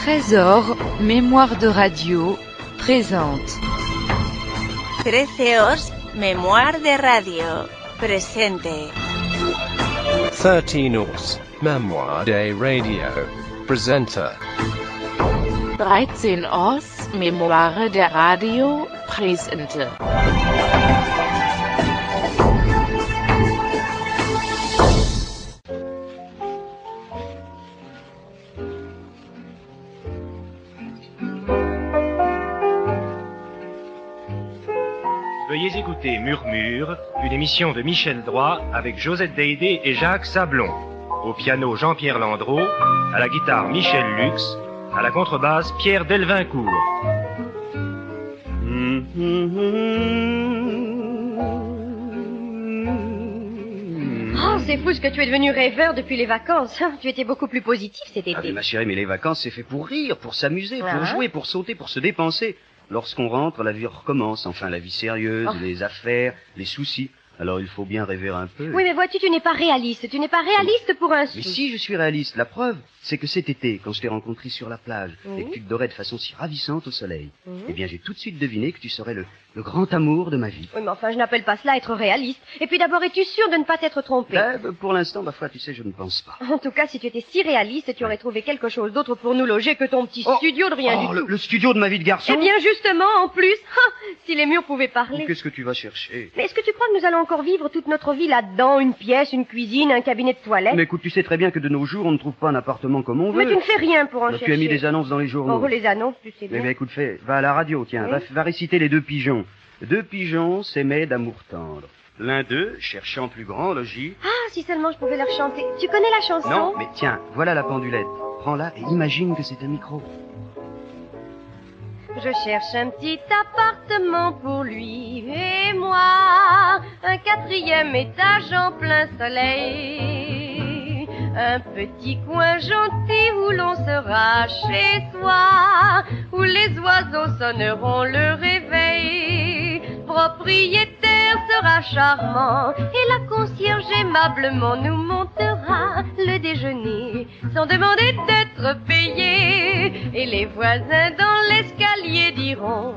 Trésor, mémoire de radio, présente. 13 mémoire de radio, presente. 13 mémoire de radio, presente. 13 mémoire de radio, presente. Veuillez écouter Murmure, une émission de Michel Droit avec Josette Dédé et Jacques Sablon. Au piano Jean-Pierre Landreau, à la guitare Michel Lux, à la contrebasse Pierre Delvincourt. Oh, c'est fou ce que tu es devenu rêveur depuis les vacances. Tu étais beaucoup plus positif cet été. Ah mais ma chérie, mais les vacances, c'est fait pour rire, pour s'amuser, pour Ah. jouer, pour sauter, pour se dépenser. Lorsqu'on rentre, la vie recommence. Enfin, la vie sérieuse, les affaires, les soucis. Alors, il faut bien rêver un peu. Oui, mais vois-tu, tu n'es pas réaliste. Tu n'es pas réaliste pour un sou. Mais si, je suis réaliste. La preuve, c'est que cet été, quand je t'ai rencontré sur la plage, Oui. et que tu te dorais de façon si ravissante au soleil, Mhm. eh bien, j'ai tout de suite deviné que tu serais le grand amour de ma vie. Oui, mais enfin, je n'appelle pas cela être réaliste. Et puis d'abord, es-tu sûr de ne pas t'être trompé? Pour l'instant, ma foi, tu sais, je ne pense pas. En tout cas, si tu étais si réaliste, tu aurais trouvé quelque chose d'autre pour nous loger que ton petit Oh. studio de rien du tout. Le studio de ma vie de garçon. Eh bien, justement, en plus, si les murs pouvaient parler. Qu'est-ce que tu vas chercher? Mais est-ce que tu crois que nous allons encore vivre toute notre vie là-dedans? Une pièce, une cuisine, un cabinet de toilette? Mais écoute, tu sais très bien que de nos jours, on ne trouve pas un appartement comme on veut. Mais tu ne fais rien pour en Là, chercher. tu as mis des annonces dans les journaux. Oh, les annonces, tu sais Eh bien. bien, écoute, va à la radio, tiens, Oui. va réciter les deux pigeons. Deux pigeons s'aimaient d'amour tendre. L'un d'eux, cherchant plus grand logis... Ah, si seulement je pouvais leur chanter. Tu connais la chanson? Non, mais tiens, voilà la pendulette. Prends-la et imagine que c'est un micro. Je cherche un petit appartement pour lui et moi, un 4e étage en plein soleil, un petit coin gentil où l'on sera chez soi, où les oiseaux sonneront le réveil, propriétaire sera charmant et la concierge aimablement nous montera le déjeuner sans demander d'être payé, et les voisins dans l'escalier diront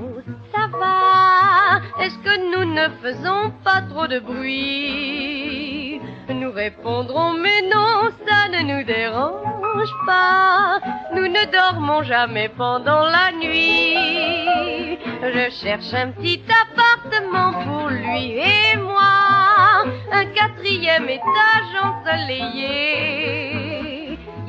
ça va, est-ce que nous ne faisons pas trop de bruit? Nous répondrons mais non, ça ne nous dérange pas, nous ne dormons jamais pendant la nuit. Je cherche un petit appartement pour lui et moi, un 4e étage ensoleillé.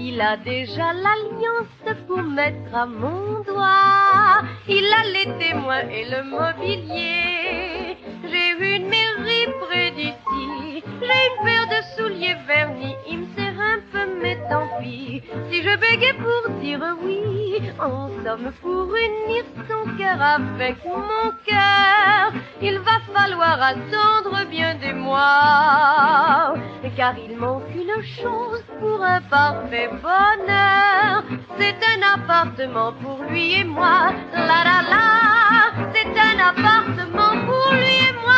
Il a déjà l'alliance pour mettre à mon doigt, il a les témoins et le mobilier. J'ai une mairie près d'ici, j'ai une paire de souliers vernis, il me sert un peu mais tant pis. Si je bégais pour dire oui, en somme pour unir son cœur avec mon cœur, il va falloir attendre bien des mois, car il manque une chose pour un parfait bonheur, c'est un appartement pour lui et moi, la la la, c'est un appartement pour lui et moi.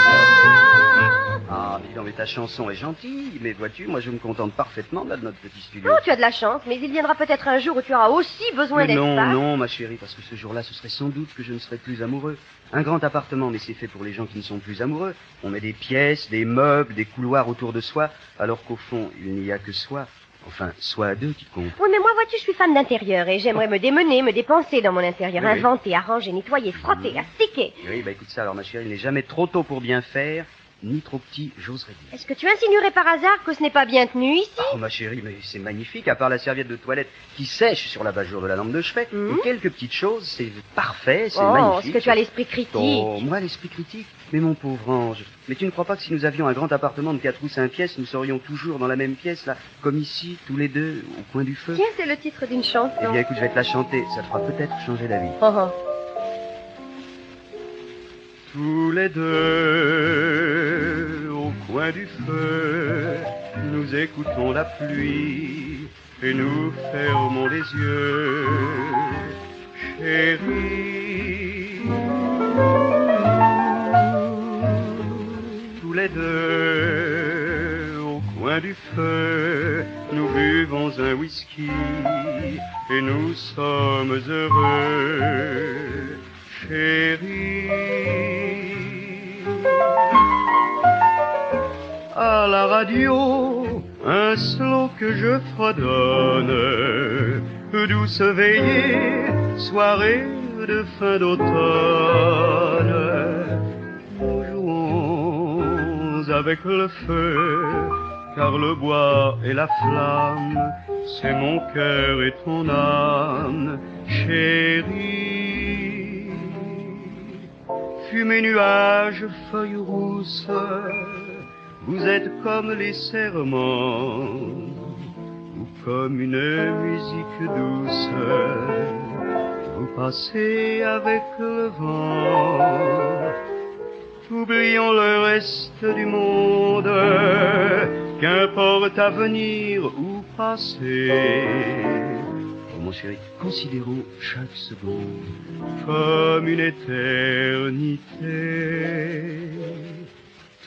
Ah, dis donc, mais ta chanson est gentille, mais vois-tu, moi je me contente parfaitement là de notre petit studio. Oh, tu as de la chance, mais il viendra peut-être un jour où tu auras aussi besoin Mais d'espace. non, ma chérie, parce que ce jour-là, ce serait sans doute que je ne serais plus amoureux. Un grand appartement, mais c'est fait pour les gens qui ne sont plus amoureux. On met des pièces, des meubles, des couloirs autour de soi, alors qu'au fond, il n'y a que soi. Enfin, soi à deux qui compte. Oui, mais moi, vois-tu, je suis femme d'intérieur et j'aimerais me démener, me dépenser dans mon intérieur, Oui. inventer, arranger, nettoyer, frotter, astiquer. Oui, bah écoute ça, alors ma chérie, il n'est jamais trop tôt pour bien faire, ni trop petit, j'oserais dire. Est-ce que tu insinuerais par hasard que ce n'est pas bien tenu ici? Oh ma chérie, mais c'est magnifique, à part la serviette de toilette qui sèche sur l'abat-jour de la lampe de chevet, Mhm. et quelques petites choses, c'est parfait, c'est Oh, magnifique. est-ce que tu as l'esprit critique? Oh, moi, l'esprit critique. Mais mon pauvre ange, mais tu ne crois pas que si nous avions un grand appartement de 4 ou 5 pièces, nous serions toujours dans la même pièce, là, comme ici, tous les deux, au coin du feu? Tiens, c'est le titre d'une chanson. Eh bien, écoute, je vais te la chanter, ça te fera peut-être changer d'avis. Oh, oh. Tous les deux, au coin du feu, nous écoutons la pluie et nous fermons les yeux, chérie. Tous les deux, au coin du feu, nous buvons un whisky et nous sommes heureux, chérie. À la radio, un slow que je fredonne, douce veillée, soirée de fin d'automne. Nous jouons avec le feu, car le bois et la flamme, c'est mon cœur et ton âme, chérie. Fumée, nuages, feuilles rousses, vous êtes comme les serments, ou comme une musique douce, vous passez avec le vent. Oublions le reste du monde, qu'importe avenir ou passé. Oh mon chéri, considérons chaque seconde comme une éternité.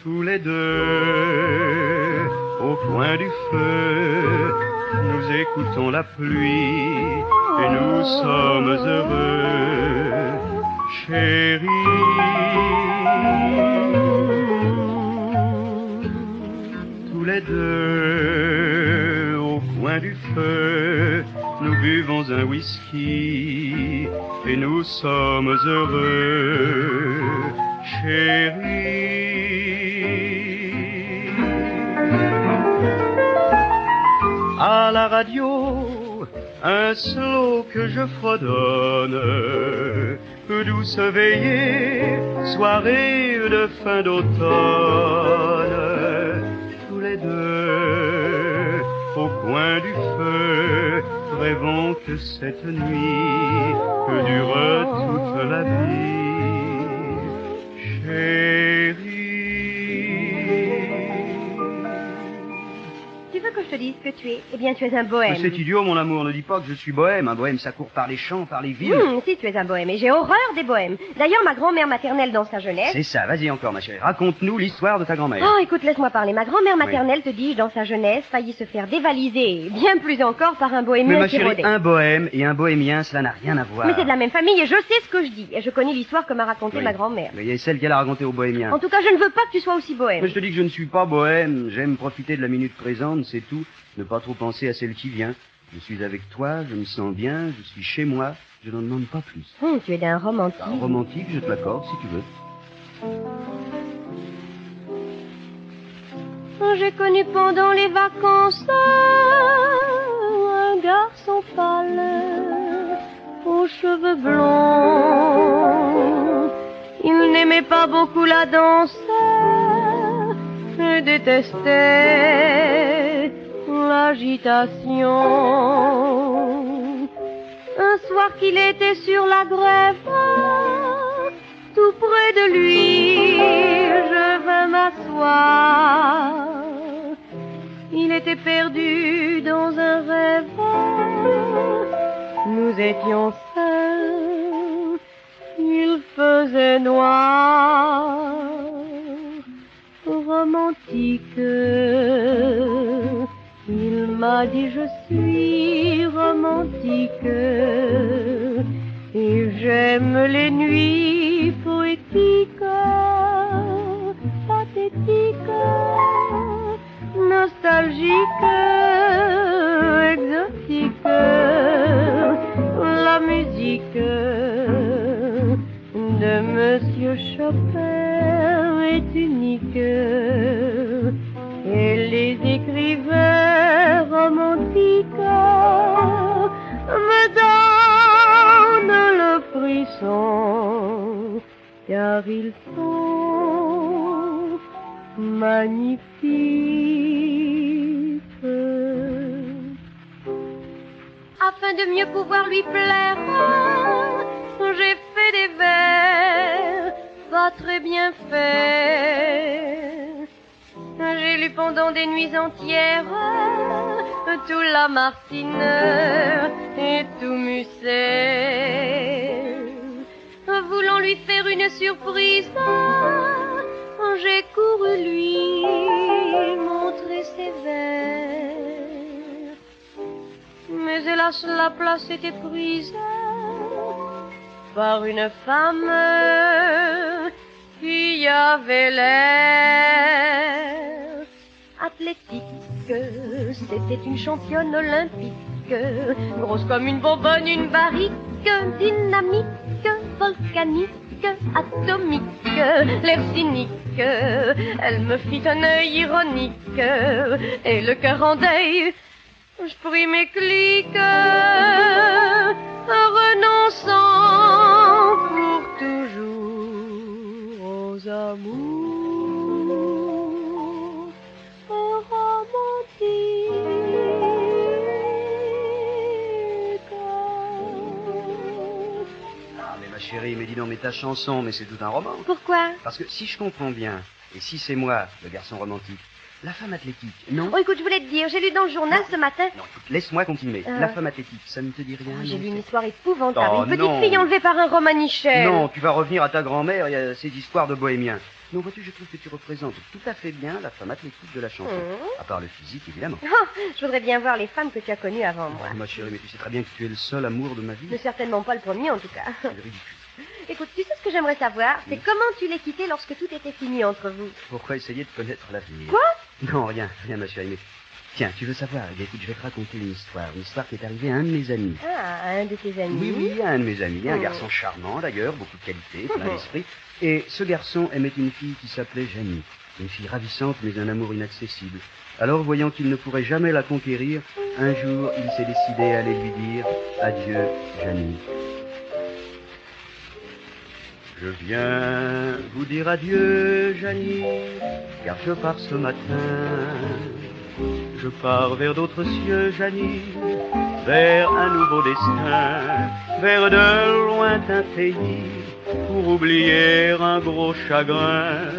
Tous les deux, au coin du feu, nous écoutons la pluie et nous sommes heureux, chérie. Tous les deux, au coin du feu, nous buvons un whisky et nous sommes heureux, chérie. À la radio, un slow que je fredonne, douce veillée, soirée de fin d'automne. Tous les deux, au coin du feu, rêvons que cette nuit dure toute la vie, chérie. Tu veux que je te dise que tu es? Eh bien, tu es un bohème. C'est idiot, mon amour, ne dis pas que je suis bohème. Un bohème, ça court par les champs, par les villes. Si, tu es un bohème, et j'ai horreur des bohèmes. D'ailleurs, ma grand-mère maternelle, dans sa jeunesse... C'est ça, vas-y encore, ma chérie. Raconte-nous l'histoire de ta grand-mère. Oh, écoute, laisse-moi parler. Ma grand-mère maternelle, te dis-je, dans sa jeunesse, faillit se faire dévaliser, bien plus encore, par un bohémien Mais ma qui chérie, rôdait. un bohème et un bohémien, cela n'a rien à voir. Mais c'est de la même famille, et je sais ce que je dis. Et je connais l'histoire que m'a racontée ma grand-mère. Mais il y a celle qu'elle a racontée aux bohémiens. En tout cas, je ne veux pas que tu sois aussi bohème. Mais je te dis que je ne suis pas bohème. J'aime profiter de la minute présente, c'est tout. Ne pas trop penser à celle qui vient. Je suis avec toi, je me sens bien, je suis chez moi. Je n'en demande pas plus. Tu es d'un romantique. Un romantique, je te l'accorde, si tu veux. J'ai connu pendant les vacances un garçon pâle aux cheveux blonds. Il n'aimait pas beaucoup la danse et détestait l'agitation. Un soir qu'il était sur la grève, tout près de lui, je vais m'asseoir. Il était perdu dans un rêve. Nous étions seuls, il faisait noir. Romantique, il m'a dit je suis romantique. Et j'aime les nuits poétiques, pathétiques, nostalgiques, exotiques. La musique de Monsieur Chopin est unique. Et les écrivains romantiques me donnent le frisson, car ils sont magnifiques. Afin de mieux pouvoir lui plaire, j'ai fait des vers pas très bien faits. J'ai lu pendant des nuits entières tout Lamartine et tout Musset. Voulant lui faire une surprise, j'ai couru lui montrer ses vers. hélas la place était prise par une femme qui avait l'air athlétique. C'était une championne olympique, grosse comme une bonbonne, une barrique, dynamique, volcanique, atomique, l'air cynique. Elle me fit un œil ironique et le cœur en deuil. Je pris mes clics, renonçant pour toujours aux amours romantiques. Ah, mais ma chérie, mais dis donc, mais ta chanson, mais c'est tout un roman. Pourquoi? Parce que si je comprends bien, et si c'est moi, le garçon romantique, la femme athlétique, non? Oh, écoute, je voulais te dire, j'ai lu dans le journal ce matin. Non, écoute, laisse-moi continuer. La femme athlétique, ça ne te dit rien? J'ai non, lu une c'est- histoire épouvantable. Oh, Une petite non. fille enlevée par un romanichel. Non, tu vas revenir à ta grand-mère, il y a ces histoires de bohémiens. Non, vois-tu, je trouve que tu représentes tout à fait bien la femme athlétique de la chanson. À part le physique, évidemment. Oh, je voudrais bien voir les femmes que tu as connues avant moi. Oh, ma chérie, mais tu sais très bien que tu es le seul amour de ma vie. Mais certainement pas le premier, en tout cas. C'est ridicule. Écoute, tu sais ce que j'aimerais savoir? C'est comment tu l'es quitté lorsque tout était fini entre vous. Pourquoi essayer de connaître l'avenir? Quoi? Non, rien, ma chérie, mais... Tiens, tu veux savoir? Eh bien, écoute, je vais te raconter une histoire qui est arrivée à un de mes amis. Ah, un de tes amis. Oui, un de mes amis, un garçon charmant d'ailleurs, beaucoup de qualités, plein d'esprit. Et ce garçon aimait une fille qui s'appelait Janie. Une fille ravissante, mais un amour inaccessible. Alors, voyant qu'il ne pourrait jamais la conquérir, un jour, il s'est décidé à aller lui dire « Adieu, Janie ». Je viens vous dire adieu, Janie, car je pars ce matin. Je pars vers d'autres cieux, Janie, vers un nouveau destin, vers de lointains pays, pour oublier un gros chagrin.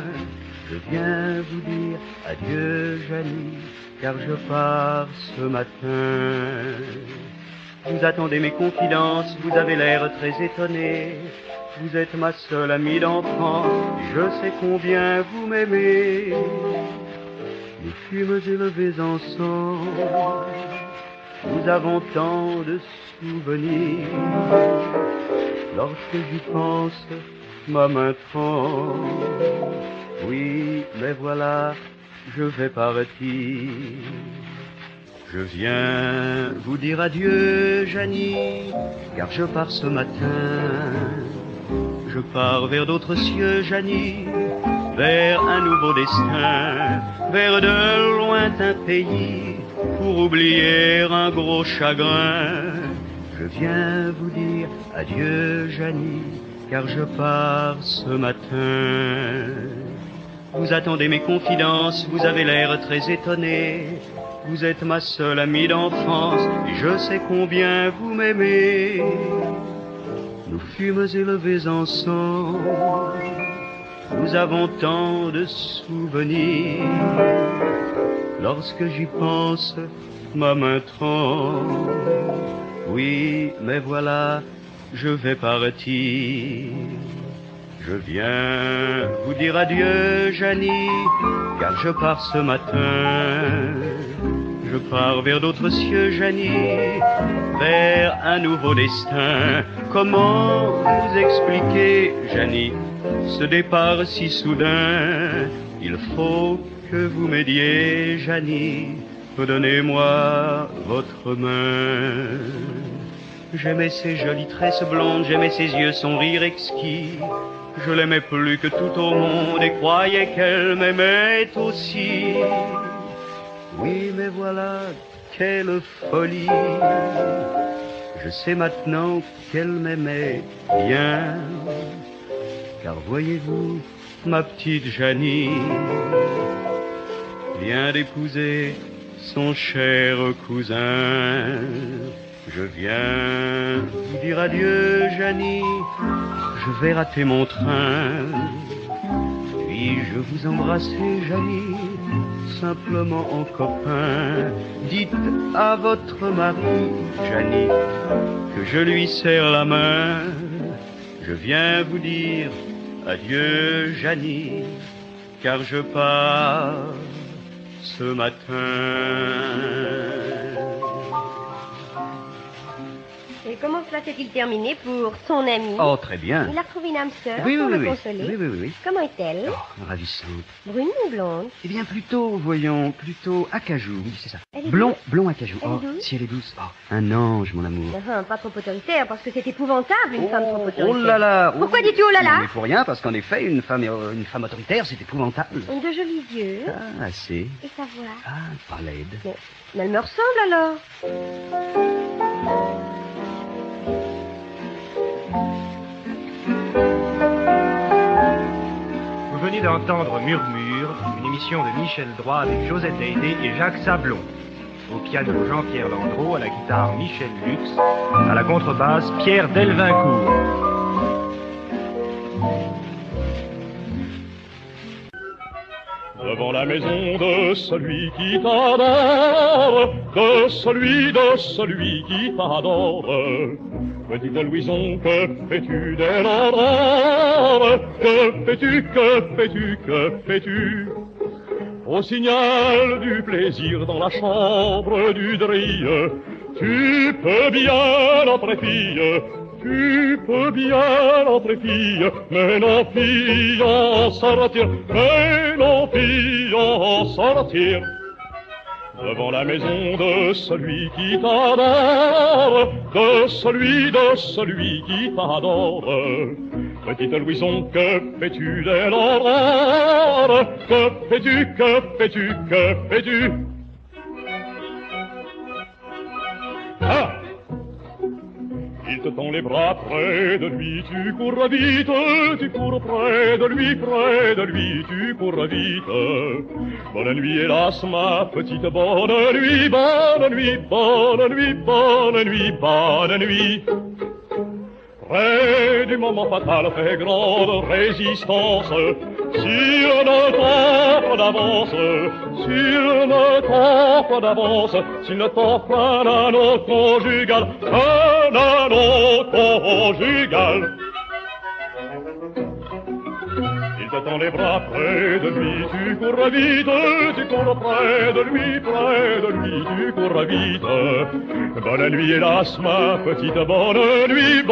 Je viens vous dire adieu, Janie, car je pars ce matin. Vous attendez mes confidences, vous avez l'air très étonné. Vous êtes ma seule amie d'enfance, je sais combien vous m'aimez. Nous fûmes élevés ensemble, nous avons tant de souvenirs. Lorsque j'y pense, ma main tremble. Oui, mais voilà, je vais partir. Je viens vous dire adieu, Janie, car je pars ce matin. Je pars vers d'autres cieux, Janie, vers un nouveau destin, vers de lointains pays, pour oublier un gros chagrin. Je viens vous dire adieu, Janie, car je pars ce matin. Vous attendez mes confidences, vous avez l'air très étonné. Vous êtes ma seule amie d'enfance, et je sais combien vous m'aimez. Nous fûmes élevés ensemble, nous avons tant de souvenirs. Lorsque j'y pense, ma main tremble. Oui, mais voilà, je vais partir. Je viens vous dire adieu, Janie, car je pars ce matin. Je pars vers d'autres cieux, Janie, vers un nouveau destin. Comment vous expliquer, Janie, ce départ si soudain? Il faut que vous m'aidiez, Janie, donnez-moi votre main. J'aimais ses jolies tresses blondes, j'aimais ses yeux, son rire exquis. Je l'aimais plus que tout au monde et croyais qu'elle m'aimait aussi. Oui, mais voilà, quelle folie. Je sais maintenant qu'elle m'aimait bien. Car voyez-vous, ma petite Janie vient d'épouser son cher cousin. Je viens vous dire adieu, Janie, je vais rater mon train. Puis-je vous embrasser, Janie, simplement en copain? Dites à votre mari, Janie, que je lui serre la main. Je viens vous dire adieu, Janie, car je pars ce matin. Et comment cela s'est-il terminé pour son ami? Oh, très bien. Il a trouvé une âme sœur Oui, pour oui, le oui. consoler. Oui. Comment est-elle? Oh, ravissante. Brune ou blonde? Eh bien, plutôt, voyons, plutôt acajou. Oui, c'est ça. Elle est Blond acajou. Elle est Oh, douce? si elle est douce. Oh, un ange, mon amour. Pas trop autoritaire, parce que c'est épouvantable, une femme trop autoritaire. Oh là là. Pourquoi dis-tu oh là là? Non, mais pour rien, parce qu'en effet, une femme autoritaire, c'est épouvantable. De jolis yeux. Ah, assez. Et sa voix. Ah, pas laide. Mais elle me ressemble alors. Vous venez d'entendre Murmure, une émission de Michel Droit avec Josette Dédé et Jacques Sablon. Au piano Jean-Pierre Landreau, à la guitare Michel Lux, à la contrebasse Pierre Delvincourt. Devant la maison de celui qui t'adore, de celui qui t'adore. Petite Louison, que fais-tu dès l'aurore? Que fais-tu? Au signal du plaisir dans la chambre du drille, tu peux bien entrer fille, mais non fille en sortir, Devant la maison de celui qui t'adore, de celui qui t'adore. Petite Louison, que fais-tu dès l'aurore? Que fais-tu? Ah! Il te tend les bras près de lui, tu cours vite, tu cours près de lui, tu cours vite. Bonne nuit, hélas, ma petite, bonne nuit. Près du moment fatal, fais grande résistance, sur notre offre d'avance, s'il ne t'offre un anneau conjugal, Il te tend les bras près de lui, tu cours vite, tu cours près de lui, tu cours vite. Bonne nuit, hélas, ma petite, bonne nuit.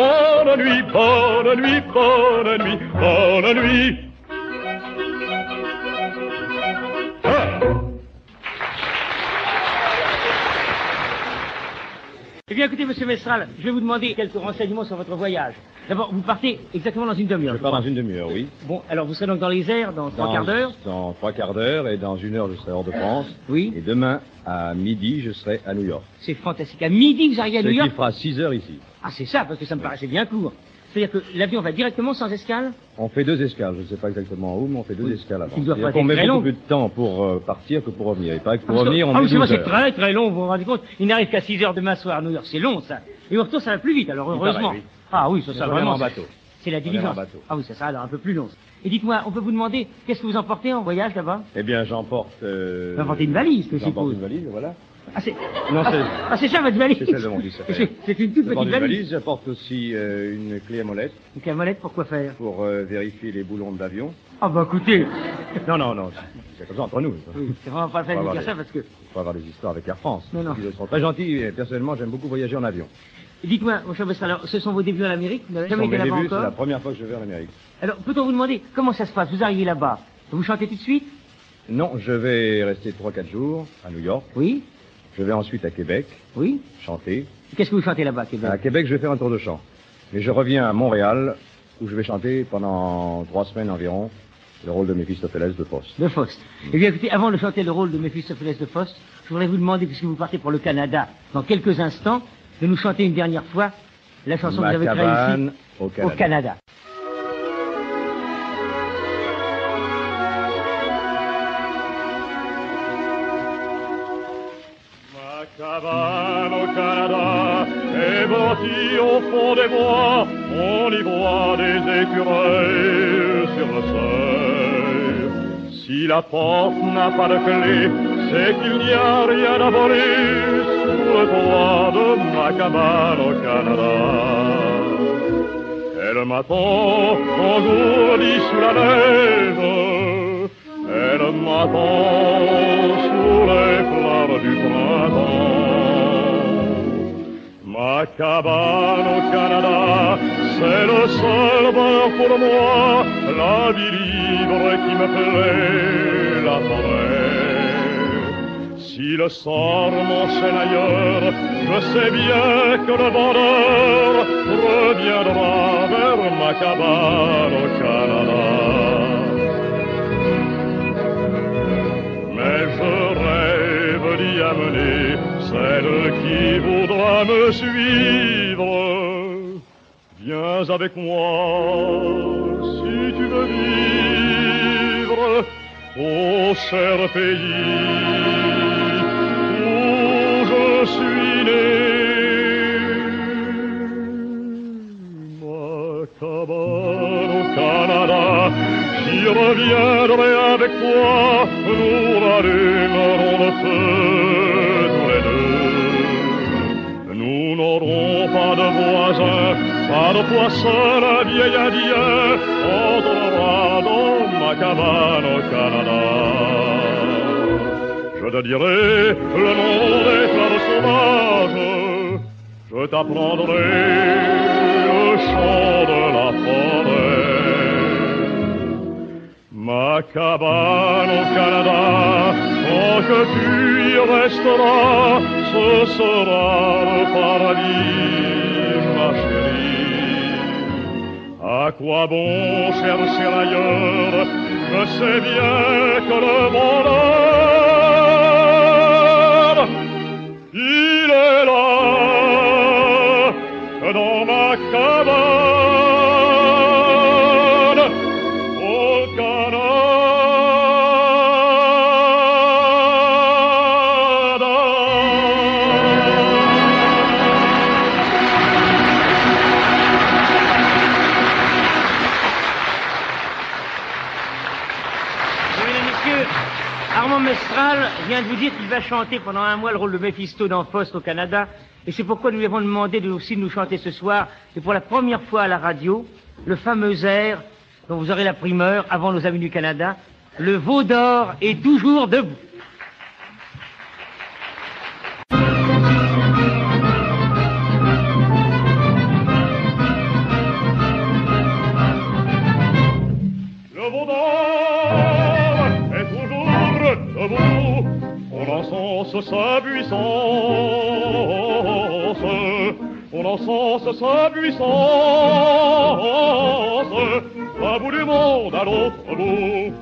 Eh bien, écoutez, monsieur Mestral, je vais vous demander quelques renseignements sur votre voyage. D'abord, vous partez exactement dans une demi-heure. Je pars dans une demi-heure, oui. Bon, alors vous serez donc dans les airs dans 3 quarts d'heure. Dans 3 quarts d'heure, et dans 1 heure, je serai hors de France. Oui. Et demain, à midi, je serai à New York. C'est fantastique. À midi, vous arrivez à New York. Ce qui fera 6 heures ici. Ah, c'est ça, parce que ça me paraissait bien court. C'est-à-dire que l'avion va directement sans escale? On fait 2 escales, je ne sais pas exactement où, mais on fait 2 escales avant. Il doit pas être on met très beaucoup long. plus de temps pour partir que pour revenir. Il paraît que pour revenir, on met 12 c'est heures. très très long, vous vous rendez compte. Il n'arrive qu'à 6 heures demain soir à New York, c'est long ça. Et au retour, ça va plus vite, alors heureusement. paraît, oui. Ah oui, ça vraiment. En bateau. C'est la diligence. Ah oui, ça sera alors un peu plus long. Et dites-moi, on peut vous demander, qu'est-ce que vous emportez en voyage là-bas? Eh bien, j'emporte... Vous emportez une valise, que je J'emporte suppose. une valise, voilà. Ah, c'est... Non, c'est ça votre valise? c'est celle de mon fils. C'est une toute petite valise. J'apporte aussi une clé à molette Une clé à molette, pour quoi faire? pour vérifier les boulons de l'avion. Ah bah écoutez, Non, c'est comme ça entre nous. oui, c'est vraiment pas la peine de dire ça parce que... Il faut avoir des histoires avec Air France. Non. Ils sont très gentils, et personnellement, j'aime beaucoup voyager en avion. Et dites-moi, mon cher Bessin, alors, ce sont vos débuts en Amérique? Vous n'avez Ce jamais sont été mes là-bas débuts, c'est encore? la première fois que je vais en Amérique. Alors, peut-on vous demander, comment ça se passe? Vous arrivez là-bas, vous chantez tout de suite? Non, je vais rester 3-4 jours à New York. Oui? Je vais ensuite à Québec, Oui? chanter. Qu'est-ce que vous chantez là-bas, Québec? À Québec, je vais faire un tour de chant. Mais je reviens à Montréal, où je vais chanter pendant 3 semaines environ le rôle de Méphistophélès de Faust. De Faust. Eh bien, écoutez, avant de chanter le rôle de Méphistophélès de Faust, je voudrais vous demander, puisque vous partez pour le Canada dans quelques instants, de nous chanter une dernière fois la chanson que vous avez créée cabane ici, au Canada. Ma cabane au Canada est bâtie au fond des bois, on y voit des écureuils sur le seuil. Si la porte n'a pas de clé, c'est qu'il n'y a rien à voler sous le toit de ma cabane au Canada. Et le matin, engourdi sous la neige, et le matin, sous les fleurs du printemps, ma Ma cabane au Canada, c'est le seul bonheur pour moi, la vie libre qui me plaît, la forêt. Si le sort m'enchaîne ailleurs, je sais bien que le bonheur reviendra vers ma cabane au Canada. Mais je rêve d'y amener celle qui voudra me suivre. Viens avec moi si tu veux vivre au cher pays où je suis né. Ma cabane au Canada, j'y reviendrai avec toi, nous rallumerons le feu tous les deux. Nous n'aurons pas de voisins, pas de poisson, un vieil indien entrera dans ma cabane au Canada. Je te dirai le nom des fleurs sauvages, je t'apprendrai le chant de la forêt. Ma cabane au Canada, tant que tu y resteras, ce sera le paradis, ma chérie. À quoi bon chercher ailleurs? Je sais bien que le bonheur, il est là, dans ma cabane au Canada. Armand Mestral vient de vous dire qu'il va chanter pendant un mois le rôle de Méphisto dans Faust au Canada, et c'est pourquoi nous lui avons demandé aussi de nous chanter ce soir, et pour la première fois à la radio, le fameux air dont vous aurez la primeur avant nos amis du Canada, le veau d'or est toujours debout. Le veau d'or est toujours debout, on encense sa puissance, on encense sa puissance, d'un bout du monde à l'autre bout.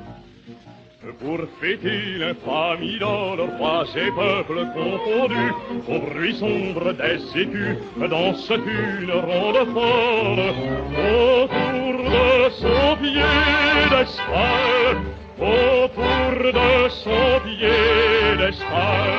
Pour fêter l'infamie dans le roi et peuples confondus, au bruit sombre des écus, dansent une ronde folle, autour de son piédestal, autour de son piédestal.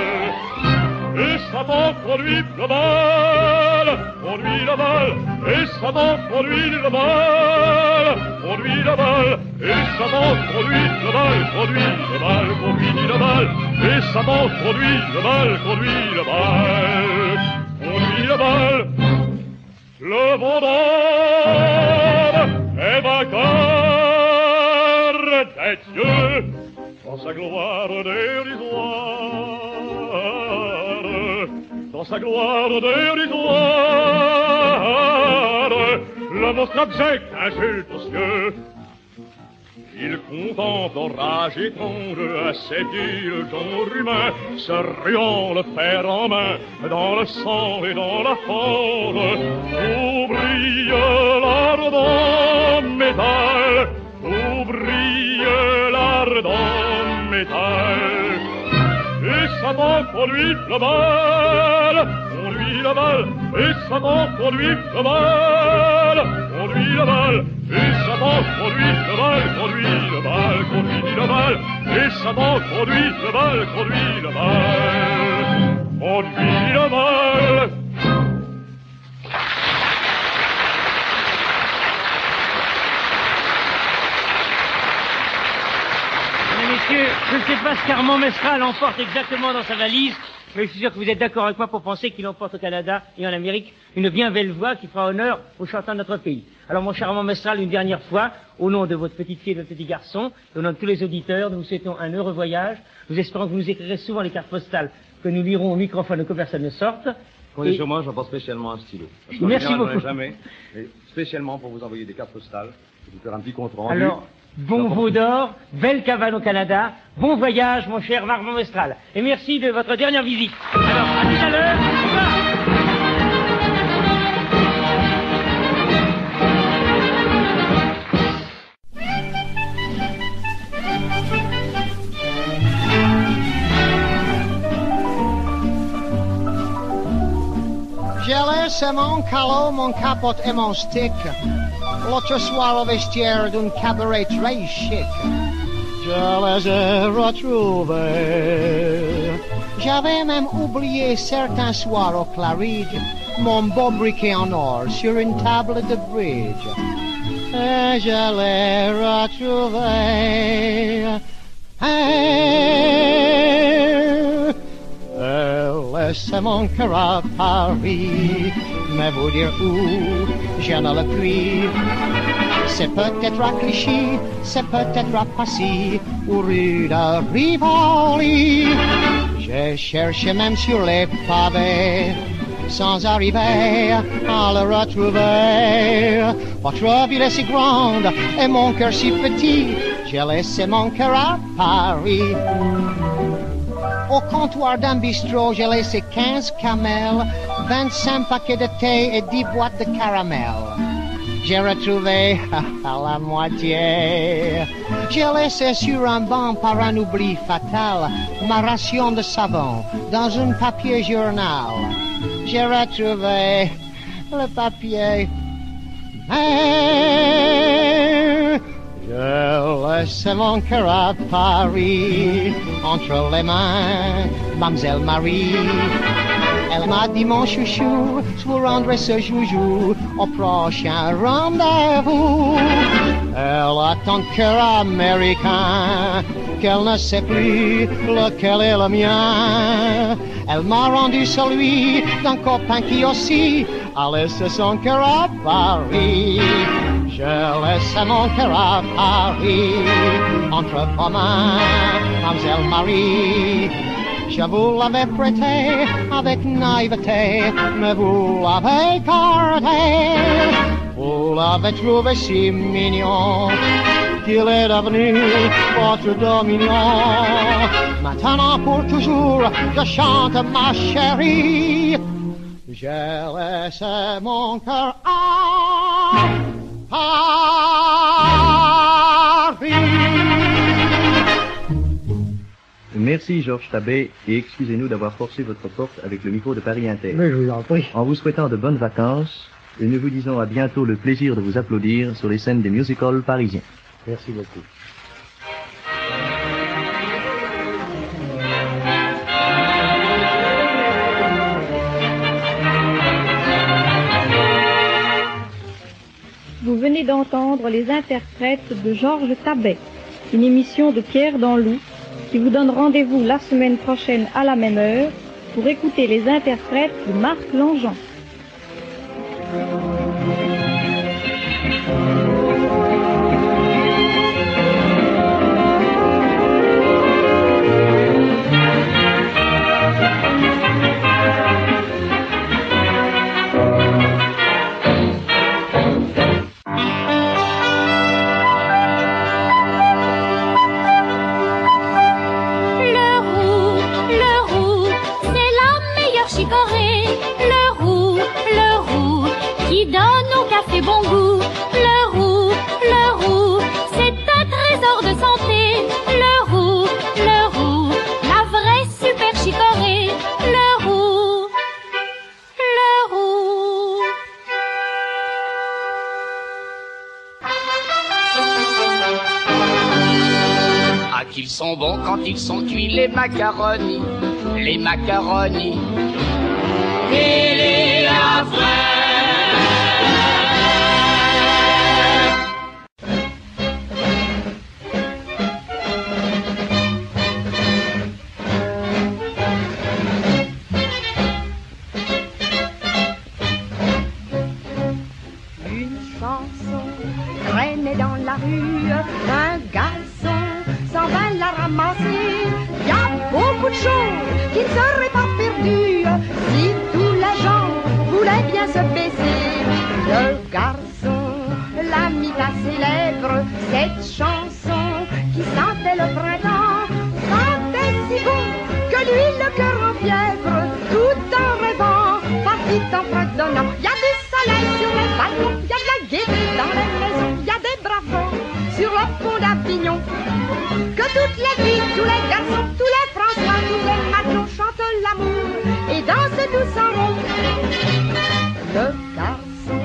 Et Satan conduit le bal, conduit le bal, et Satan conduit le bal, conduit le bal, et Satan conduit le bal, conduit le bal, conduit le bal, et Satan conduit le bal, conduit le bal, conduit le bal. Le veau d'or est vainqueur des dieux dans sa gloire dérisoire, dans sa gloire dérisoire. Le monstre abject insulte aux cieux. Il contemple en rage étrange à ses pieds le genre humain, se ruant le fer en main dans le sang et dans la fange. Où brille l'ardent métal, où brille l'ardent métal. Et Satan conduit le bal, conduit le bal, et Satan conduit le bal, conduit le bal, et Satan conduit le bal, conduit le bal, conduit le bal, et Satan conduit le bal, conduit le bal, conduit le bal. Messieurs, je ne sais pas ce qu'Armand Mestral emporte exactement dans sa valise, mais je suis sûr que vous êtes d'accord avec moi pour penser qu'il emporte au Canada et en Amérique une bien belle voix qui fera honneur aux chanteurs de notre pays. Alors mon cher Armand Mestral, une dernière fois, au nom de votre petite fille et de votre petit garçon, et au nom de tous les auditeurs, nous vous souhaitons un heureux voyage. Nous espérons que vous nous écrirez souvent les cartes postales que nous lirons au microphone que personne ne sorte. Comptez sur moi, j'apporte spécialement un stylo. Merci beaucoup. Jamais, mais spécialement pour vous envoyer des cartes postales, vous faire un petit compte rendu. Alors, bon veau d'or, belle cabane au Canada, bon voyage, mon cher Armand Mestral. Et merci de votre dernière visite. Alors, à tout à l'heure. Au revoir. J'ai laissé mon calot, mon capote et mon stick l'autre soir au vestiaire d'un cabaret très chic. Je les ai retrouvés. J'avais même oublié certains soirs au Claridge mon beau briquet en or sur une table de bridge. Et je l'ai retrouvé. Laissez mon cœur à Paris, mais vous dire où, je ne le puis. C'est peut-être à Clichy, c'est peut-être à Passy, ou rue de Rivoli. J'ai cherché même sur les pavés, sans arriver à le retrouver. Votre ville est si grande et mon cœur si petit, j'ai laissé mon cœur à Paris. Au comptoir d'un bistrot, j'ai laissé 15 camels, 25 paquets de thé et 10 boîtes de caramel. J'ai retrouvé à la moitié. J'ai laissé sur un banc par un oubli fatal ma ration de savon dans un papier journal. J'ai retrouvé le papier. Mais je laisse mon cœur à Paris, entre les mains, Mademoiselle Marie. Elle m'a dit mon chouchou, je vous rendrai ce joujou au prochain rendez-vous. Elle a tant cœur américain qu'elle ne sait plus lequel est le mien. Elle m'a rendu celui d'un copain qui aussi a laissé son cœur à Paris. Je laisse mon cœur à Paris, entre vos mains, Mademoiselle Marie. Je vous l'avais prêté avec naïveté, mais vous l'avez gardé. Vous l'avez trouvé si mignon qu'il est devenu votre dominion. Maintenant pour toujours, je chante ma chérie. J'ai laissé mon cœur à Paris. Merci Georges Tabet et excusez-nous d'avoir forcé votre porte avec le micro de Paris Inter. Mais je vous en prie. En vous souhaitant de bonnes vacances et nous vous disons à bientôt le plaisir de vous applaudir sur les scènes des music-halls parisiens. Merci beaucoup. Vous venez d'entendre les interprètes de Georges Tabet, une émission de Pierre Danlou qui vous donne rendez-vous la semaine prochaine à la même heure pour écouter les interprètes de Marc Langean. Fait bon goût, le roux, c'est un trésor de santé. Le roux, la vraie super chicorée. Le roux. Ah, qu'ils sont bons quand ils sont cuits, les macaronis. Et les affreux. Dans la rue, un garçon s'en va la ramasser. Il y a beaucoup de choses qui ne seraient pas perdues si tous les gens bien se baisser. Le garçon l'a mis à ses lèvres, cette chanson qui sentait le printemps, sentait si bon que lui le cœur en fièvre, tout en rêvant, partit en fredonnant. Y a du soleil sur les balcons, y a de la gaieté dans les maisons, y a des braves gens sur le pont d'Avignon. Que toutes les filles, tous les garçons, tous les François, tous les matelots chantent l'amour et dansent tous en rond. Le garçon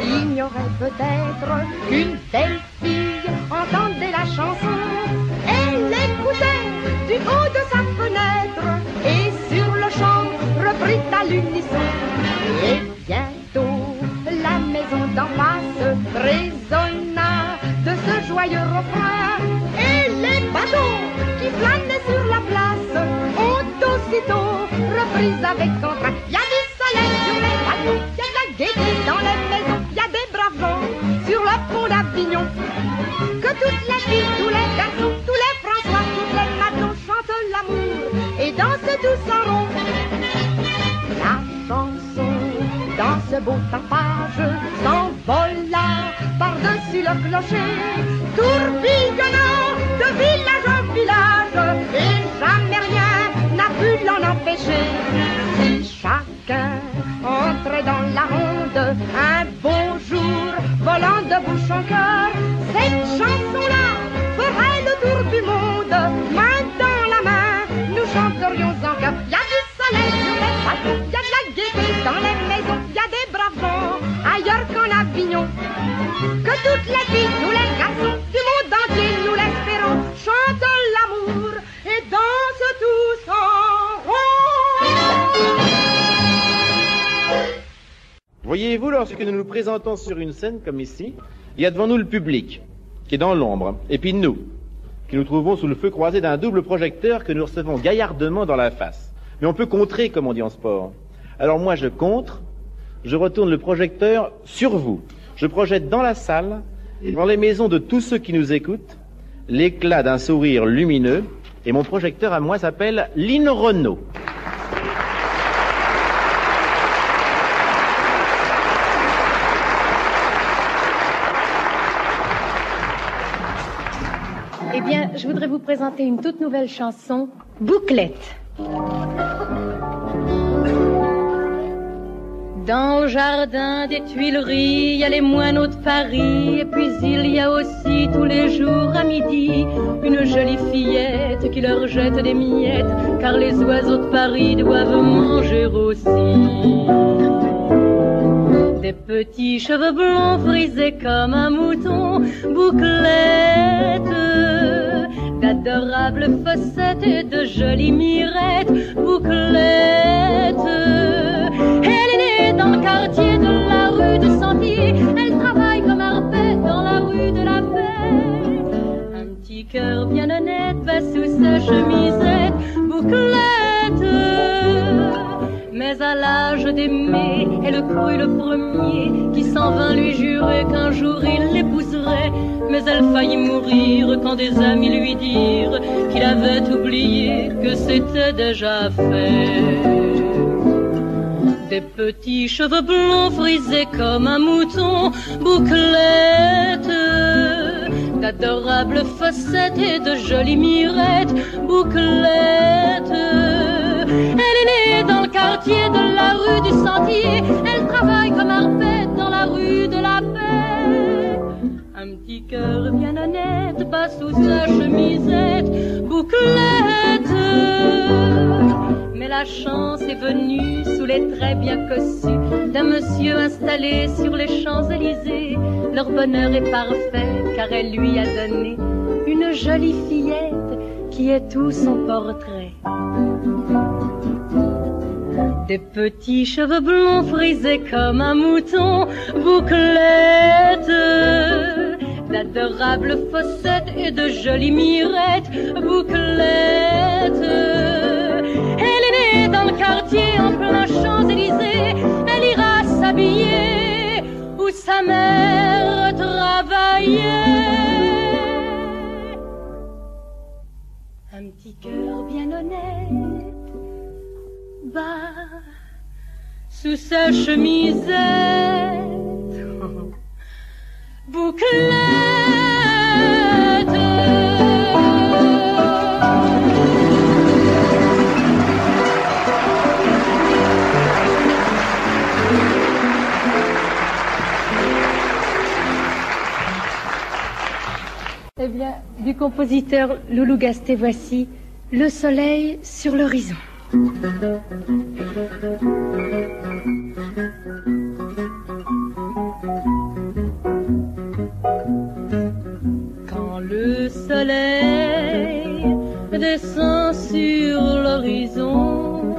ignorait peut-être qu'une belle fille entendait la chanson. Elle l'écoutait du haut de sa fenêtre et sur le champ reprit à l'unisson. Et bientôt la maison d'en face résonna de ce joyeux refrain. Et les bateaux qui flânaient sur la place ont aussitôt repris avec entrain. Y a du soleil sur les bateaux, y a de la gaieté dans les maisons, y a des braves gens sur le pont d'Avignon. Que toutes les filles, tous les garçons, tous les François, tous les matelots chantent l'amour et dansent tous en rond. La chanson dans ce beau tapage s'envola par-dessus le clocher, tourbillonnant de village en village, et jamais rien n'a pu l'en empêcher. Si chacun entrait dans la ronde, un beau jour volant de bouche en cœur, cette chanson-là ferait le tour du monde. Main dans la main, nous chanterions en chœur. Y a du soleil sur les bateaux, y a de la gaieté dans les maisons, y a des braves gens ailleurs qu'en Avignon. Que toutes les filles, tous les garçons du monde entier, nous l'espérons, chantent l'amour et dansent tous en rond. Voyez-vous, lorsque nous nous présentons sur une scène comme ici, il y a devant nous le public, qui est dans l'ombre, et puis nous, qui nous trouvons sous le feu croisé d'un double projecteur que nous recevons gaillardement dans la face. Mais on peut contrer, comme on dit en sport. Alors moi, je contre, je retourne le projecteur sur vous. Je projette dans la salle, dans les maisons de tous ceux qui nous écoutent, l'éclat d'un sourire lumineux, et mon projecteur à moi s'appelle Lynn Renault. Eh bien, je voudrais vous présenter une toute nouvelle chanson, Bouclette. Dans le jardin des Tuileries, il y a les moineaux de Paris, et puis il y a aussi tous les jours à midi une jolie fillette qui leur jette des miettes, car les oiseaux de Paris doivent manger aussi. Des petits cheveux blonds frisés comme un mouton, Bouclette, d'adorables fossettes et de jolies mirettes, Bouclette. Elle est née dans le quartier de la rue de Sentier, elle travaille comme arpette dans la rue de la Paix. Un petit cœur bien honnête va sous sa chemisette, Bouclette. Mais à l'âge d'aimer, elle crut le premier qui s'en vint lui jurer qu'un jour il l'épouserait. Mais elle faillit mourir quand des amis lui dirent qu'il avait oublié que c'était déjà fait. Des petits cheveux blonds frisés comme un mouton, Bouclette, d'adorables fossettes et de jolies mirettes, Bouclette. Elle est née dans le quartier de la rue du Sentier, elle travaille comme arpette dans la rue de la Paix. Un petit cœur bien honnête bat sous sa chemisette, Bouclette. Mais la chance est venue sous les traits bien cossus d'un monsieur installé sur les Champs-Élysées. Leur bonheur est parfait car elle lui a donné une jolie fillette qui est tout son portrait. Des petits cheveux blonds frisés comme un mouton, Bouclette, d'adorables fossettes et de jolies mirettes, Bouclette. Elle est née dans le quartier en plein Champs-Élysées, elle ira s'habiller où sa mère travaillait. Un petit cœur bien honnête bat sous sa chemisette bouclette. Eh bien, du compositeur Loulou Gasté, voici Le soleil sur l'horizon. Quand le soleil descend sur l'horizon,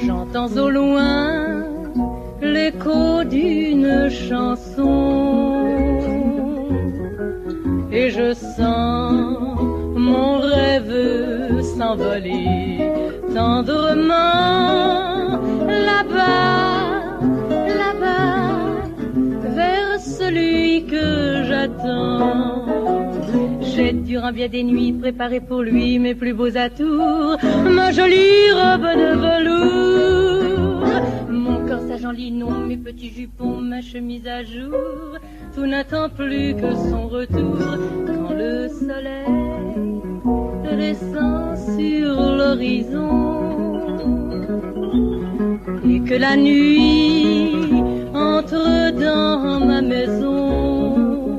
j'entends au loin l'écho d'une chanson. Et je sens mon rêve s'envoler tendrement là-bas, là-bas, vers celui que j'attends. J'ai durant bien des nuits préparé pour lui mes plus beaux atours, ma jolie robe de velours, mon corsage en linon, mes petits jupons, ma chemise à jour. Tout n'attend plus que son retour quand le soleil descend sur l'horizon et que la nuit entre dans ma maison.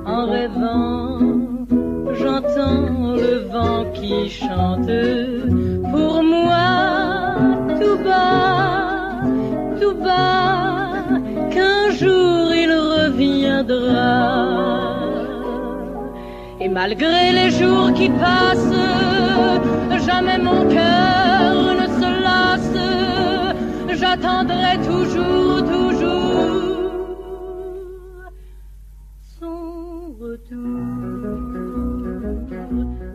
En rêvant, j'entends le vent qui chante pour moi tout bas, tout bas, qu'un jour il reviendra. Et malgré les jours qui passent, jamais mon cœur ne se lasse. J'attendrai toujours, toujours son retour.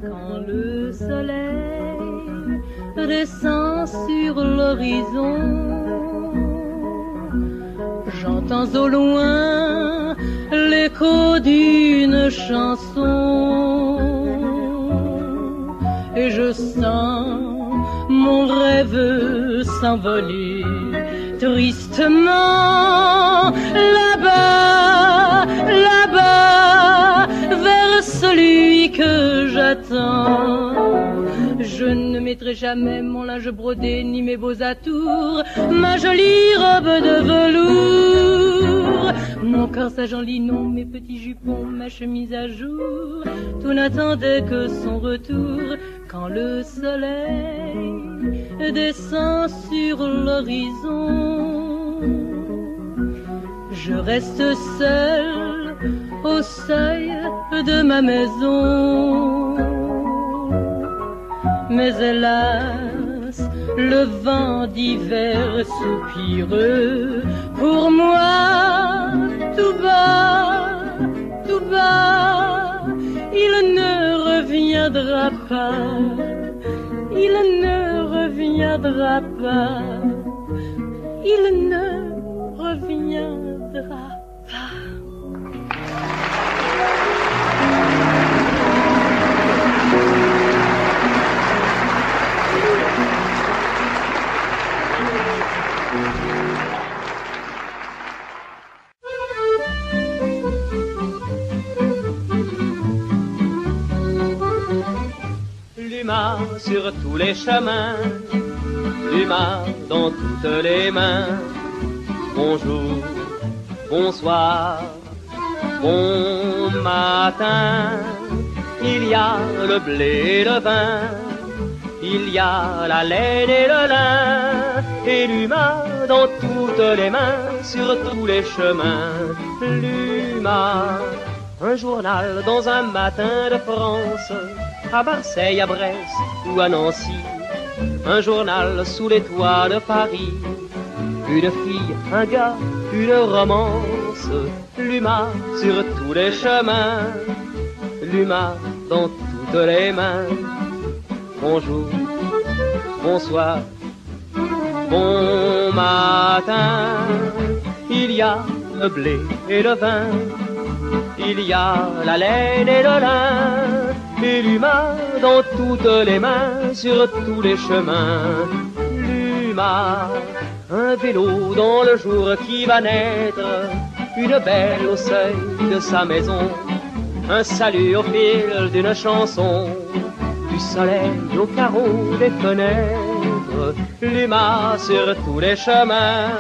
Quand le soleil descend sur l'horizon, j'entends au loin l'écho d'une chanson et je sens mon rêve s'envoler tristement là-bas, là-bas, vers celui que j'attends. Je ne mettrai jamais mon linge brodé ni mes beaux atours, ma jolie robe de velours, mon corsage en linon, mes petits jupons, ma chemise à jour. Tout n'attendait que son retour quand le soleil descend sur l'horizon. Je reste seule au seuil de ma maison. Mais hélas, le vent d'hiver soupire pour moi tout bas, tout bas. Il ne reviendra pas, il ne reviendra pas, il ne reviendra pas. L'humain sur tous les chemins, l'humain dans toutes les mains. Bonjour, bonsoir, bon matin. Il y a le blé et le vin, il y a la laine et le lin, et l'humain dans toutes les mains, sur tous les chemins. L'humain, un journal dans un matin de France, à Marseille, à Brest ou à Nancy, un journal sous les toits de Paris, une fille, un gars, une romance, l'humain sur tous les chemins, l'humain dans toutes les mains. Bonjour, bonsoir, bon matin, il y a le blé et le vin, il y a la laine et le lin, et l'humain dans toutes les mains, sur tous les chemins. Luma, un vélo dans le jour qui va naître, une belle au seuil de sa maison, un salut au fil d'une chanson, du soleil au carreau des fenêtres. Luma sur tous les chemins,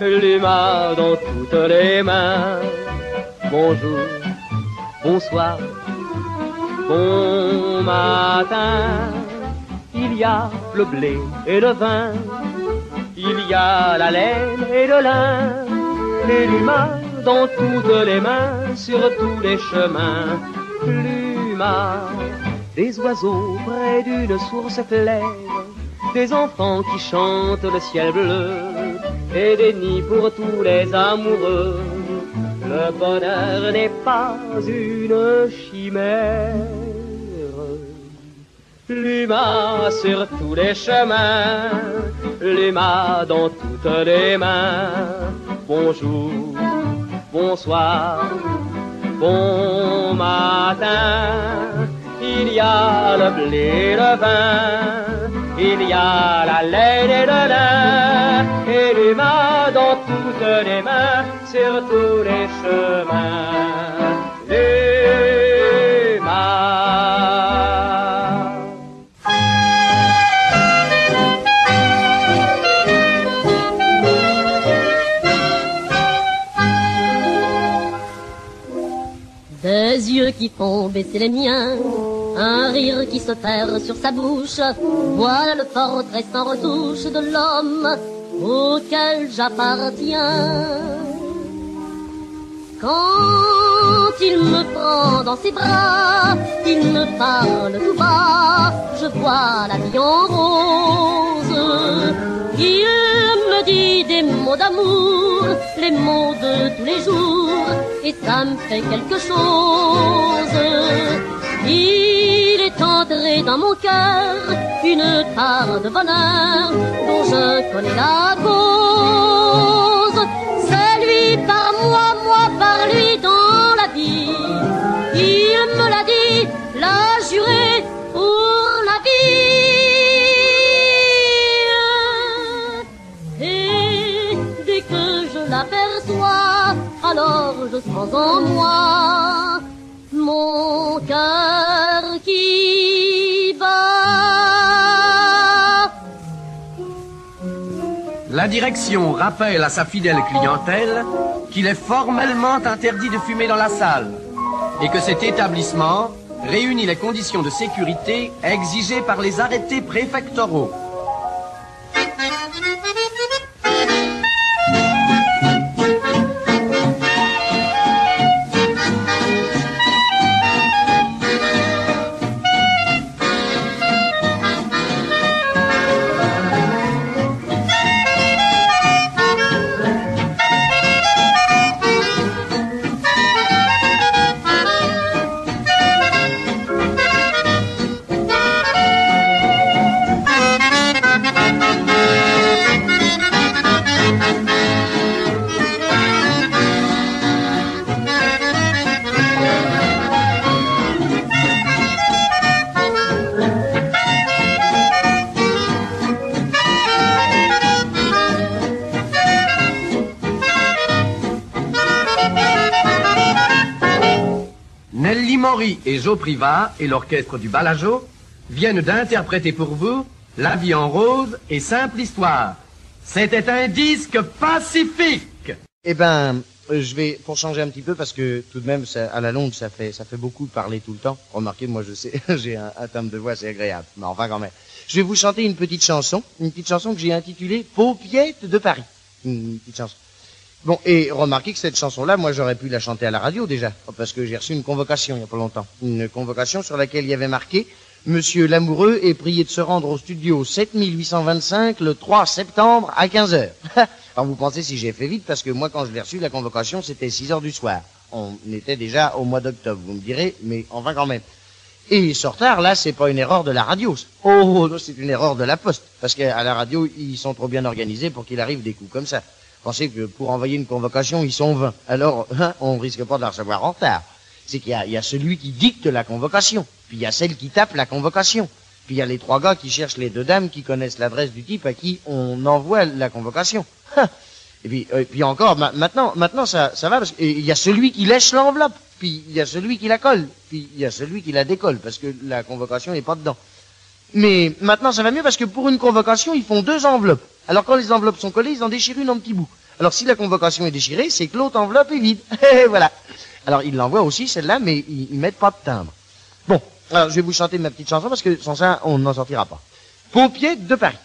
Luma dans toutes les mains. Bonjour, bonsoir, bon matin. Il y a le blé et le vin, il y a la laine et le lin, et Luma dans toutes les mains, sur tous les chemins. Luma, des oiseaux près d'une source claire, des enfants qui chantent le ciel bleu, et des nids pour tous les amoureux. Le bonheur n'est pas une chimère. Luma sur tous les chemins, Luma dans toutes les mains. Bonjour, bonsoir, bon matin. Il y a le blé et le vin, il y a la laine et le lin, et Luma dans toutes les mains, sur tous les chemins. Luma. Des yeux qui font baisser les miens, un rire qui se perd sur sa bouche, voilà le portrait sans retouche de l'homme auquel j'appartiens. Quand il me prend dans ses bras, il me parle tout bas, je vois la vie en rose. Il me dit des mots d'amour, les mots de tous les jours, et ça me fait quelque chose. Il est entré dans mon cœur une part de bonheur dont je connais la cause. C'est lui par moi, moi par lui dans la vie. Il me l'a dit, l'a juré pour la vie. Et dès que je l'aperçois, alors je sens en moi mon cœur qui bat. La direction rappelle à sa fidèle clientèle qu'il est formellement interdit de fumer dans la salle et que cet établissement réunit les conditions de sécurité exigées par les arrêtés préfectoraux. Nelly Maury et Joe Privat et l'orchestre du Balajo viennent d'interpréter pour vous La vie en rose et Simple histoire. C'était un disque pacifique. Eh ben, je vais, pour changer un petit peu, parce que tout de même, ça, à la longue, ça fait beaucoup parler tout le temps. Remarquez, moi je sais, j'ai un timbre de voix, c'est agréable. Mais enfin quand même. Je vais vous chanter une petite chanson que j'ai intitulée Paupiette de Paris. Une petite chanson. Bon, et remarquez que cette chanson-là, moi j'aurais pu la chanter à la radio déjà, parce que j'ai reçu une convocation il y a pas longtemps. Une convocation sur laquelle il y avait marqué « Monsieur Lamoureux est prié de se rendre au studio 7825 le 3 septembre à 15h. » Alors vous pensez si j'ai fait vite, parce que moi quand je l'ai reçu, la convocation c'était 6h du soir. On était déjà au mois d'octobre, vous me direz, mais enfin quand même. Et ce retard, là, c'est pas une erreur de la radio. Oh, non, c'est une erreur de la poste, parce qu'à la radio, ils sont trop bien organisés pour qu'il arrive des coups comme ça. Pensez que pour envoyer une convocation, ils sont 20. Alors, on risque pas de la recevoir en retard. C'est qu'il y a celui qui dicte la convocation, puis il y a celle qui tape la convocation, puis il y a les 3 gars qui cherchent les 2 dames qui connaissent l'adresse du type à qui on envoie la convocation. Et puis encore, maintenant ça va, parce qu'il y a celui qui lèche l'enveloppe, puis il y a celui qui la colle, puis il y a celui qui la décolle, parce que la convocation n'est pas dedans. Mais maintenant ça va mieux, parce que pour une convocation, ils font 2 enveloppes. Alors quand les enveloppes sont collées, ils en déchirent une en petits bouts. Alors si la convocation est déchirée, c'est que l'autre enveloppe est vide. Et voilà. Alors ils l'envoient aussi, celle-là, mais ils mettent pas de timbre. Bon, alors je vais vous chanter ma petite chanson, parce que sans ça, on n'en sortira pas. Pompiers de Paris.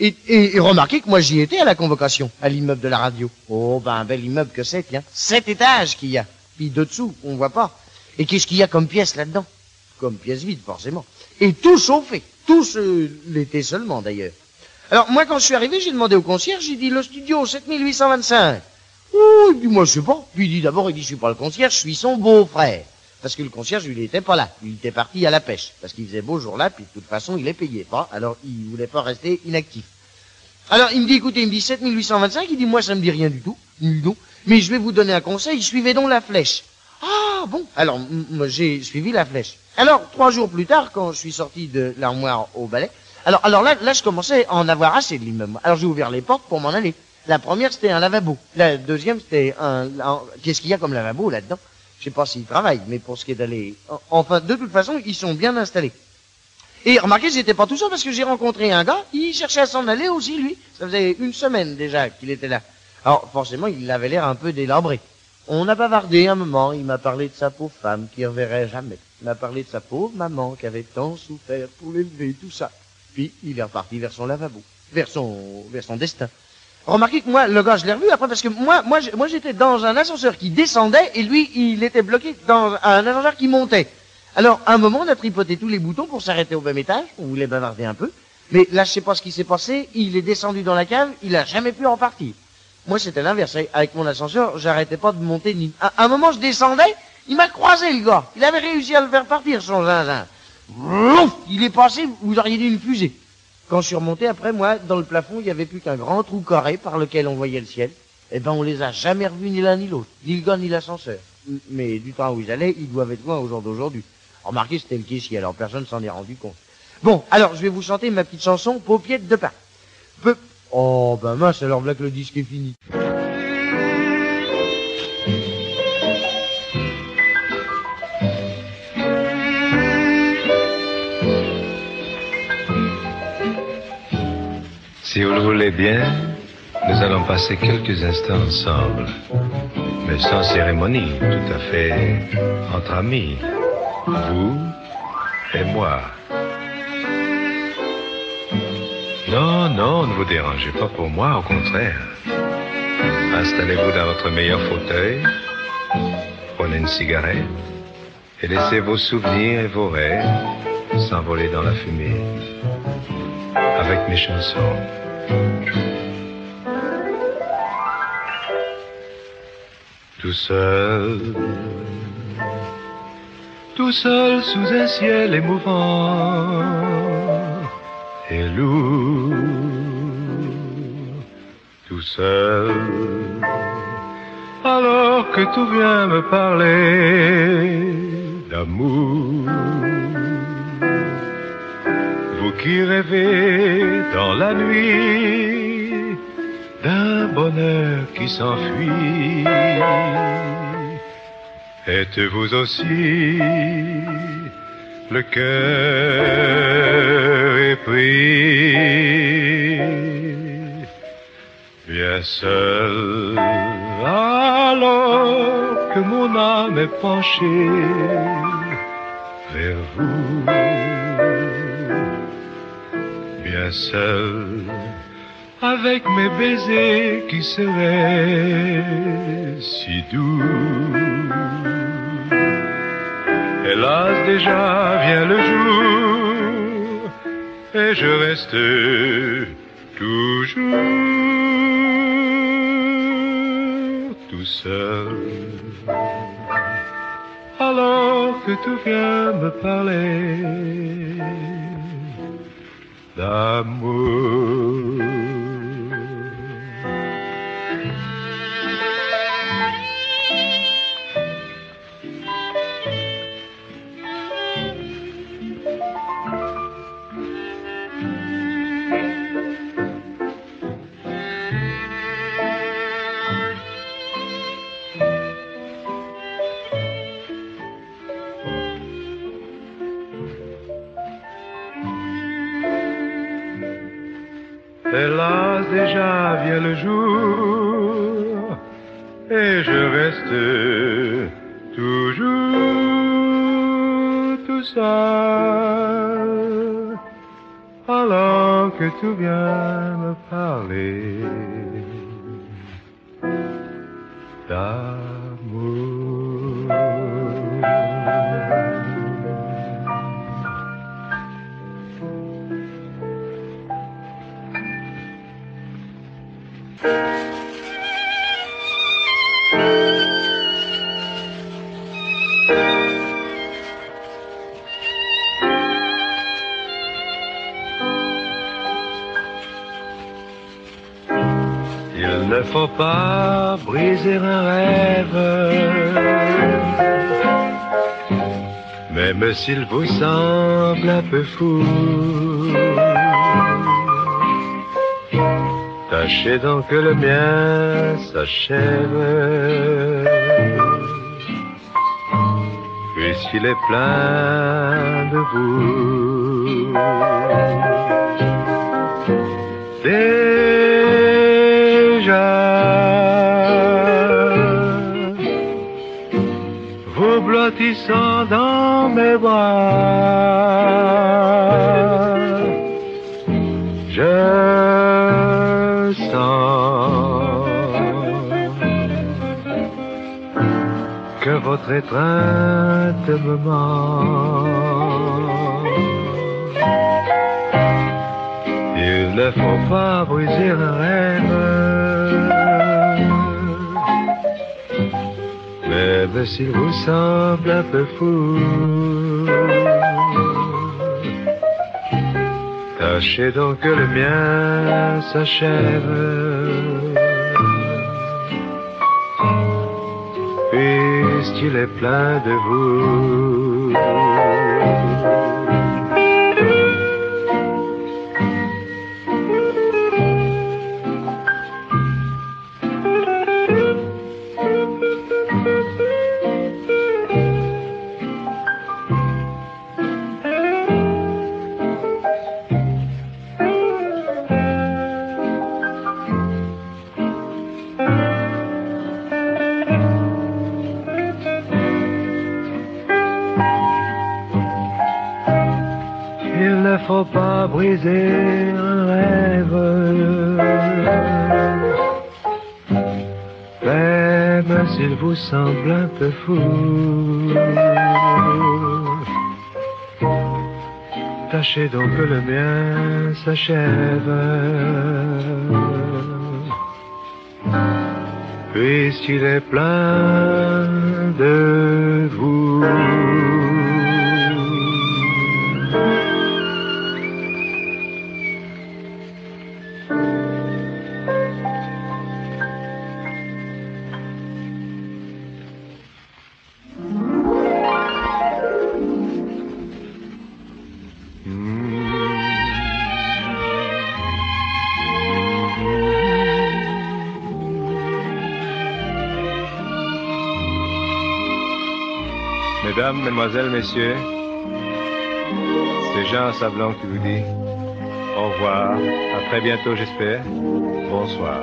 Et remarquez que moi j'y étais à la convocation, à l'immeuble de la radio. Oh, ben un bel immeuble que c'est, tiens. 7 étages qu'il y a. Puis de dessous, on voit pas. Et qu'est-ce qu'il y a comme pièce là-dedans? Comme pièce vide, forcément. Et tout chauffé. Tout l'été seulement, d'ailleurs. Alors, moi, quand je suis arrivé, j'ai demandé au concierge, j'ai dit, le studio 7825. Oh, il dit, moi, je sais pas. Puis il dit, d'abord, je suis pas le concierge, je suis son beau-frère. Parce que le concierge, il était pas là. Il était parti à la pêche. Parce qu'il faisait beau jour-là, puis de toute façon, il les payait pas. Alors, il voulait pas rester inactif. Alors, il me dit, écoutez, il me dit 7825, il dit, moi, ça me dit rien du tout. Non. Mais je vais vous donner un conseil, suivez donc la flèche. Ah, bon. Alors, moi, j'ai suivi la flèche. Alors, 3 jours plus tard, quand je suis sorti de l'armoire au balai, alors là, je commençais à en avoir assez de l'immeuble. Alors, j'ai ouvert les portes pour m'en aller. La première, c'était un lavabo. La deuxième, c'était qu'est-ce qu'il y a comme lavabo là-dedans? Je sais pas s'ils travaillent, mais pour ce qui est d'aller... Enfin, de toute façon, ils sont bien installés. Et remarquez, j'étais pas tout seul parce que j'ai rencontré un gars, il cherchait à s'en aller aussi, lui. Ça faisait 1 semaine déjà qu'il était là. Alors, forcément, il avait l'air un peu délabré. On a bavardé un moment, il m'a parlé de sa pauvre femme qui reverrait jamais. Il m'a parlé de sa pauvre maman qui avait tant souffert pour l'élever, tout ça. Puis, il est reparti vers son lavabo, vers son destin. Remarquez que moi, le gars, je l'ai revu après, parce que moi, j'étais dans un ascenseur qui descendait, et lui, il était bloqué dans un ascenseur qui montait. Alors, à un moment, on a tripoté tous les boutons pour s'arrêter au même étage, on voulait bavarder un peu, mais là, je sais pas ce qui s'est passé, il est descendu dans la cave, il a jamais pu en partir. Moi, c'était l'inverse, avec mon ascenseur, j'arrêtais pas de monter ni... À un moment, je descendais, il m'a croisé, le gars, il avait réussi à le faire partir, son zinzin. Il est passé, vous auriez dit une fusée. Quand je suis remonté, après, moi, dans le plafond, il n'y avait plus qu'un grand trou carré par lequel on voyait le ciel. Eh ben, on les a jamais revus, ni l'un ni l'autre. Ni le gars, ni l'ascenseur. Mais du temps où ils allaient, ils doivent être loin au jour d'aujourd'hui. Remarquez, c'était le caissier, alors personne s'en est rendu compte. Bon, alors, je vais vous chanter ma petite chanson, Paupiètes de pain. Oh, ben mince, alors voilà que le disque est fini. Si vous le voulez bien, nous allons passer quelques instants ensemble, mais sans cérémonie, tout à fait entre amis, vous et moi. Non, non, ne vous dérangez pas pour moi, au contraire. Installez-vous dans votre meilleur fauteuil, prenez une cigarette et laissez vos souvenirs et vos rêves s'envoler dans la fumée avec mes chansons. Tout seul sous un ciel émouvant et lourd, tout seul, alors que tout vient me parler d'amour. Vous qui rêvez dans la nuit d'un bonheur qui s'enfuit, êtes-vous aussi le cœur épris, bien seul, alors que mon âme est penchée vers vous, bien seul, avec mes baisers qui seraient si doux. Hélas, déjà vient le jour, et je reste toujours tout seul, alors que tout vient me parler d'amour. Hélas, déjà vient le jour, et je reste toujours tout seul, alors que tout vient me parler d'amour. Il ne faut pas briser un rêve, même s'il vous semble un peu fou. Tâchez donc que le mien s'achève, puisqu'il est plein de vous. Déjà, vous blottissant dans mes bras, je sens que votre étreinte me manque. Il ne faut pas briser un rêve, même s'il vous semble un peu fou. Tâchez donc que le mien s'achève, puisqu'il est plein de vous. Il ne faut pas briser un rêve, même s'il vous semble un peu fou. Tâchez donc que le mien s'achève, puisqu'il est plein de vous. Mesdames, Mesdemoiselles, Messieurs, c'est Jean Sablon qui vous dit au revoir, à très bientôt j'espère, bonsoir.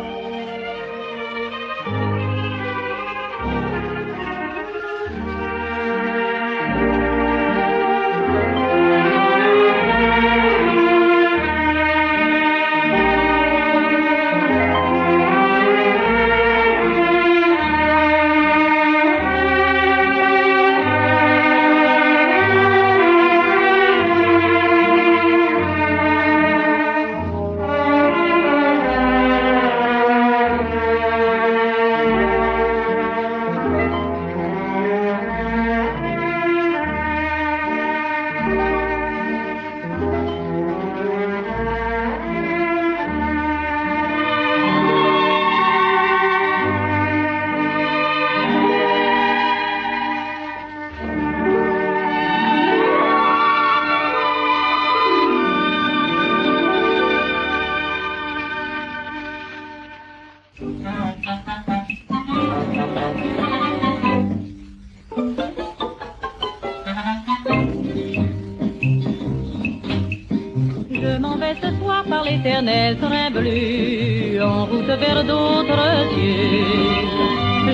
Je m'en vais ce soir par l'éternel train bleu, en route vers d'autres cieux.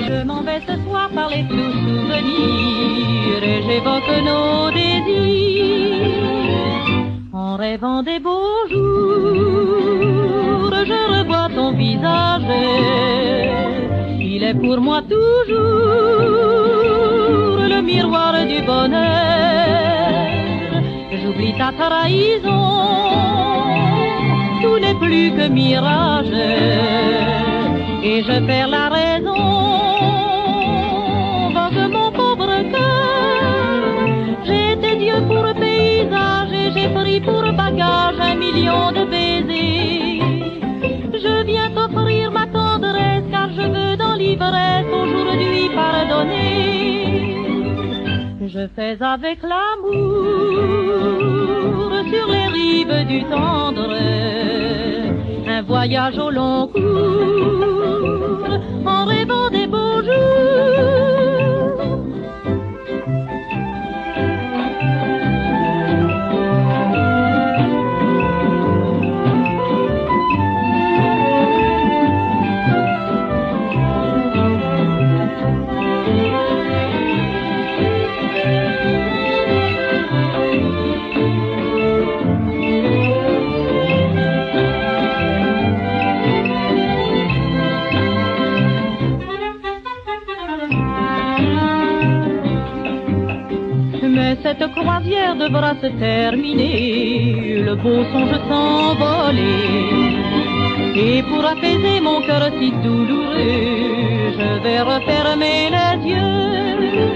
Je m'en vais ce soir par les flous souvenirs et j'évoque nos désirs. En rêvant des beaux jours, je revois ton visage. Il est pour moi toujours le miroir du bonheur. J'oublie ta trahison, tout n'est plus que mirage. Et je perds la raison, vogue mon pauvre cœur. J'ai tes yeux pour paysage et j'ai pris pour bagage 1 million de baisers. Je viens t'offrir ma tendresse car je veux dans l'ivresse aujourd'hui pardonner. Je fais avec l'amour sur les rives du tendre un voyage au long cours en rêvant des beaux jours. Cette croisière devra se terminer, le beau songe s'envoler. Et pour apaiser mon cœur si douloureux, je vais refermer les yeux.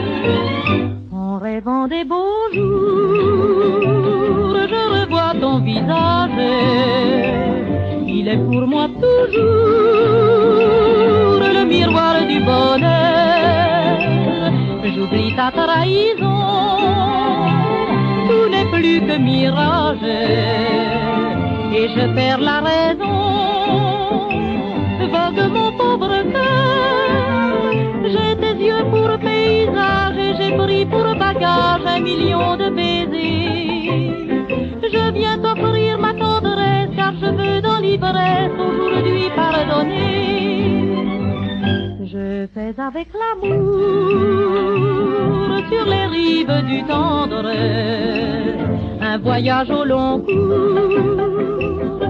En rêvant des beaux jours, je revois ton visage. Il est pour moi toujours le miroir du bonheur. J'oublie ta trahison, tout n'est plus que mirage, et je perds la raison. Vogue mon pauvre cœur, j'ai tes yeux pour paysage et j'ai pris pour bagage 1 million de baisers. Je viens t'offrir ma tendresse car je veux dans l'ivresse aujourd'hui pardonner. Je fais avec l'amour sur les rives du tendre un voyage au long cours